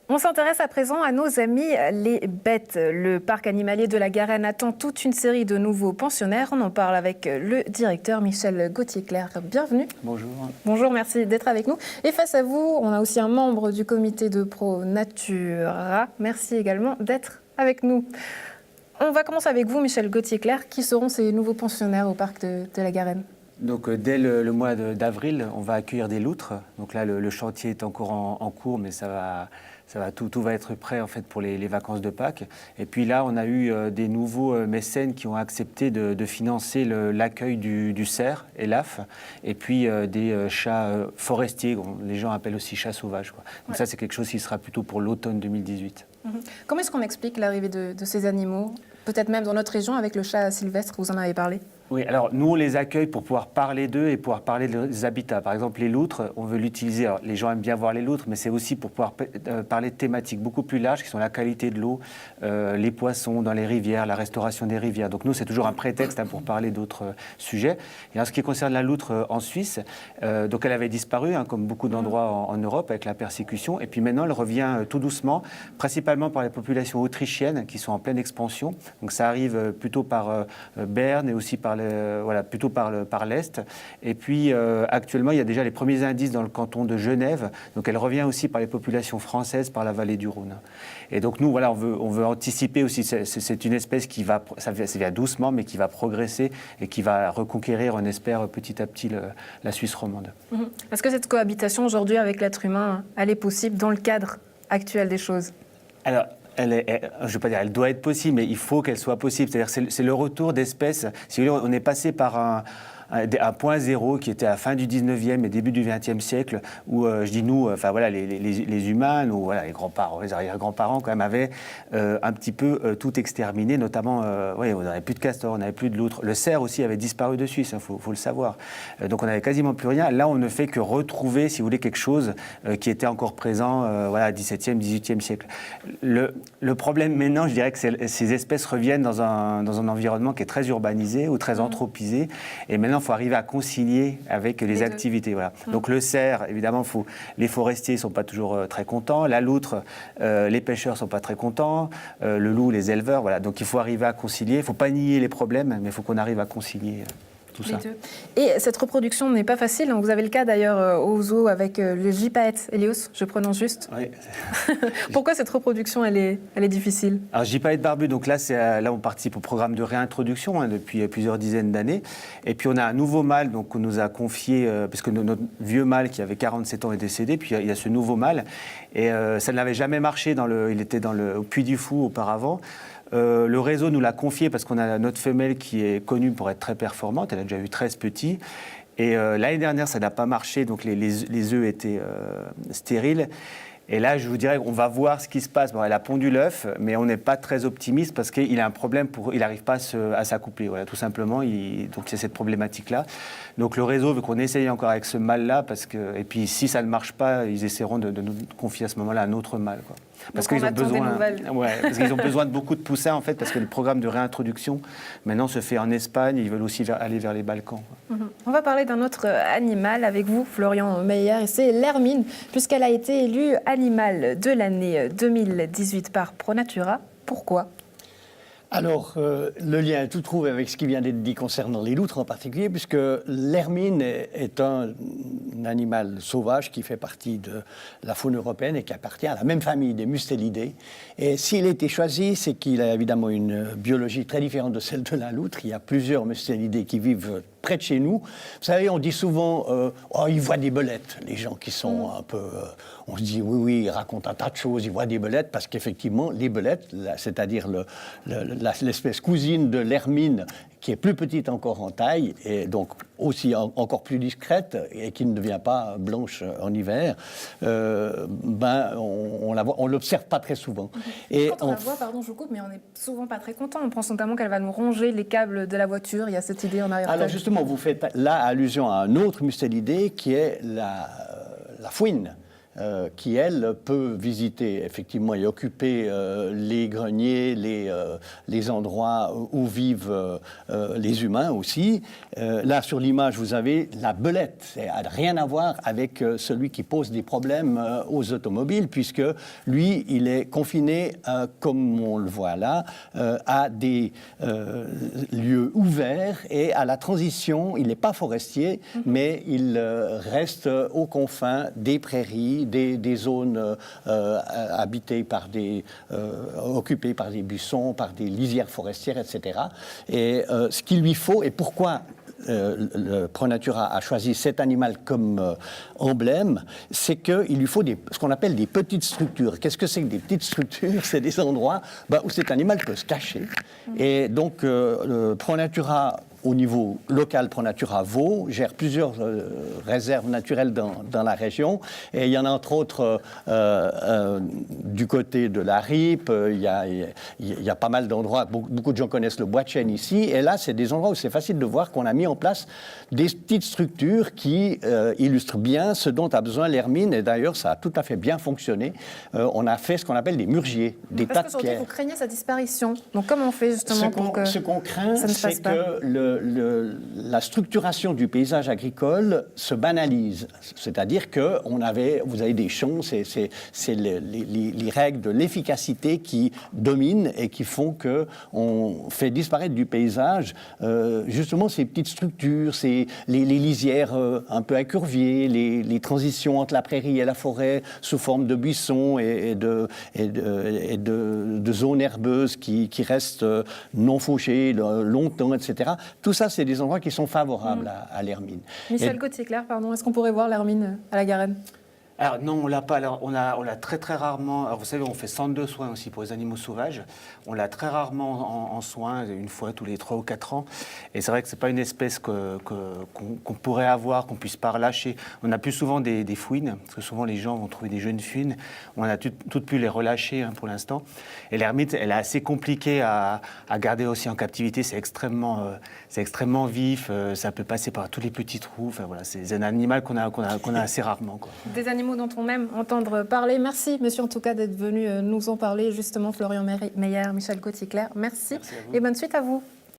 On s'intéresse à présent à nos amis les bêtes. Le parc animalier de la Garenne attend toute une série de nouveaux pensionnaires. On en parle avec le directeur Michel Gauthier-Clerc. Bienvenue. Bonjour. Bonjour, merci d'être avec nous. Et face à vous, on a aussi un membre du comité de Pro Natura. Merci également d'être avec nous. On va commencer avec vous, Michel Gauthier-Clerc. Qui seront ces nouveaux pensionnaires au parc de la Garenne ? Donc, dès le mois d'avril, on va accueillir des loutres. Donc là, le chantier est encore en cours, mais tout va être prêt en fait pour les vacances de Pâques. Et puis là, on a eu des nouveaux mécènes qui ont accepté de financer l'accueil du cerf et l'AF, et puis des chats forestiers, les gens appellent aussi chats sauvages, quoi. Donc ça, c'est quelque chose qui sera plutôt pour l'automne 2018. Comment est-ce qu'on explique l'arrivée de ces animaux ? Peut-être même dans notre région avec le chat sylvestre, vous en avez parlé. Oui, alors nous on les accueille pour pouvoir parler d'eux et pouvoir parler des habitats. Par exemple, les loutres, on veut l'utiliser. Alors, les gens aiment bien voir les loutres, mais c'est aussi pour pouvoir parler de thématiques beaucoup plus larges qui sont la qualité de l'eau, les poissons dans les rivières, la restauration des rivières. Donc nous, c'est toujours un prétexte pour parler d'autres sujets. Et en ce qui concerne la loutre en Suisse, donc elle avait disparu, comme beaucoup d'endroits en Europe avec la persécution. Et puis maintenant, elle revient tout doucement, principalement par les populations autrichiennes qui sont en pleine expansion. Donc ça arrive plutôt par Berne et aussi plutôt par l'Est. Et puis, actuellement, il y a déjà les premiers indices dans le canton de Genève. Donc, elle revient aussi par les populations françaises, par la vallée du Rhône. Et donc, nous, voilà, on veut anticiper aussi. C'est une espèce qui ça vient doucement, mais qui va progresser et qui va reconquérir, on espère, petit à petit, la Suisse romande. Est-ce que cette cohabitation aujourd'hui avec l'être humain, elle est possible dans le cadre actuel des choses ? Alors, je ne vais pas dire elle doit être possible, mais il faut qu'elle soit possible. C'est-à-dire c'est le retour d'espèces. Si vous voulez, on est passé par un point zéro qui était à la fin du 19e et début du 20e siècle, où je dis nous, enfin voilà, les humains, ou voilà, les grands-parents, les arrière-grands-parents quand même avaient un petit peu tout exterminé, notamment, on n'avait plus de castors, on n'avait plus de loutres. Le cerf aussi avait disparu de Suisse, faut le savoir. Donc on n'avait quasiment plus rien. Là, on ne fait que retrouver, si vous voulez, quelque chose qui était encore présent, 17e, 18e siècle. Le problème maintenant, je dirais que ces espèces reviennent dans un environnement qui est très urbanisé ou très anthropisé, et maintenant il faut arriver à concilier avec les activités. Voilà. Donc le cerf, évidemment, les forestiers ne sont pas toujours très contents, la loutre, les pêcheurs ne sont pas très contents, le loup, les éleveurs. Voilà. Donc il faut arriver à concilier, il ne faut pas nier les problèmes, mais il faut qu'on arrive à concilier tout ça. Et cette reproduction n'est pas facile. Vous avez le cas d'ailleurs au zoo avec le gypaète Hélios, je prononce juste. Oui. Pourquoi cette reproduction, elle est difficile ? Alors gypaète barbu, donc là on participe au programme de réintroduction depuis plusieurs dizaines d'années. Et puis on a un nouveau mâle qu'on nous a confié, parce que notre vieux mâle qui avait 47 ans est décédé, puis il y a ce nouveau mâle. Et ça n'avait jamais marché, il était au Puy du Fou auparavant. Le réseau nous l'a confié parce qu'on a notre femelle qui est connue pour être très performante. Elle a déjà eu 13 petits. Et l'année dernière, ça n'a pas marché, donc les œufs étaient stériles. Et là, je vous dirais qu'on va voir ce qui se passe. Bon, elle a pondu l'œuf, mais on n'est pas très optimiste parce qu'il a un problème, il n'arrive pas à s'accoupler. Voilà, tout simplement, donc il y a cette problématique-là. Donc le réseau veut qu'on essaye encore avec ce mâle-là, et puis si ça ne marche pas, ils essaieront de nous confier à ce moment-là un autre mâle, quoi. Parce qu'ils ont besoin de beaucoup de poussins, en fait, parce que le programme de réintroduction, maintenant, se fait en Espagne. Ils veulent aussi aller vers les Balkans. On va parler d'un autre animal avec vous, Florian Meyer, et c'est l'hermine, puisqu'elle a été élue animal de l'année 2018 par Pro Natura. Pourquoi ? Alors, le lien est tout trouvé avec ce qui vient d'être dit concernant les loutres en particulier, puisque l'hermine est un animal sauvage qui fait partie de la faune européenne et qui appartient à la même famille des mustélidés. Et s'il a été choisi, c'est qu'il a évidemment une biologie très différente de celle de la loutre. Il y a plusieurs mustélidés qui vivent près de chez nous. Vous savez, on dit souvent ils voient des belettes. Les gens qui sont un peu... on se dit, oui, ils racontent un tas de choses, ils voient des belettes, parce qu'effectivement, les belettes, c'est-à-dire l'espèce cousine de l'hermine, qui est plus petite encore en taille, et donc aussi encore plus discrète, et qui ne devient pas blanche en hiver, on l'observe pas très souvent. Et quand on la voit, pardon, je vous coupe, mais on n'est souvent pas très content. On pense notamment qu'elle va nous ronger les câbles de la voiture. Il y a cette idée en arrière-plan. Alors justement, vous faites là allusion à un autre mustélidé qui est la fouine. qui, elle, peut visiter effectivement et occuper les greniers, les endroits où vivent les humains aussi. Là, sur l'image, vous avez la belette. Ça n'a rien à voir avec celui qui pose des problèmes aux automobiles, puisque lui, il est confiné, comme on le voit là, à des lieux ouverts et à la transition. Il n'est pas forestier, mais il reste aux confins des prairies, des zones habitées par occupées par des buissons, par des lisières forestières, etc. Et ce qu'il lui faut, et pourquoi le ProNatura a choisi cet animal comme emblème, c'est qu'il lui faut ce qu'on appelle des petites structures. Qu'est-ce que c'est que des petites structures? C'est des endroits où cet animal peut se cacher. Et donc, le ProNatura, au niveau local, ProNatura Vaud gère plusieurs réserves naturelles dans la région. Et il y en a entre autres du côté de la Rippe, il y a pas mal d'endroits, beaucoup de gens connaissent le Bois de Chêne ici. Et là, c'est des endroits où c'est facile de voir qu'on a mis en place des petites structures qui illustrent bien ce dont a besoin l'hermine. Et d'ailleurs, ça a tout à fait bien fonctionné. On a fait ce qu'on appelle des murgiers, des tas de pierres. Vous craignez sa disparition. Donc comment on fait justement pour que ce qu'on craint, ça ne se passe c'est pas que la structuration du paysage agricole se banalise. C'est-à-dire que vous avez des champs, c'est les règles de l'efficacité qui dominent et qui font qu'on fait disparaître du paysage justement ces petites structures, les lisières un peu incurviées, les transitions entre la prairie et la forêt sous forme de buissons et de zones herbeuses qui restent non fauchées longtemps, etc. Tout ça, c'est des endroits qui sont favorables à l'hermine. Michel Gauthier-Clair, pardon, est-ce qu'on pourrait voir l'hermine à la Garenne? Alors non, on l'a pas. Alors, on l'a très très rarement. Alors, vous savez, on fait centre de soins aussi pour les animaux sauvages. On l'a très rarement en soins, une fois tous les 3 ou 4 ans. Et c'est vrai que c'est pas une espèce qu'on pourrait avoir, qu'on puisse pas relâcher. On a plus souvent des fouines, parce que souvent les gens vont trouver des jeunes fouines. On a toutes pu les relâcher pour l'instant. Et l'hermite, elle est assez compliquée à garder aussi en captivité. C'est extrêmement vif. Ça peut passer par tous les petits trous. Enfin voilà, c'est un animal qu'on a assez rarement, quoi. Des animaux dont on aime entendre parler. Merci, monsieur, en tout cas, d'être venu nous en parler, justement, Florian Meyer, Michel Gauthier-Clair. Merci et bonne suite à vous.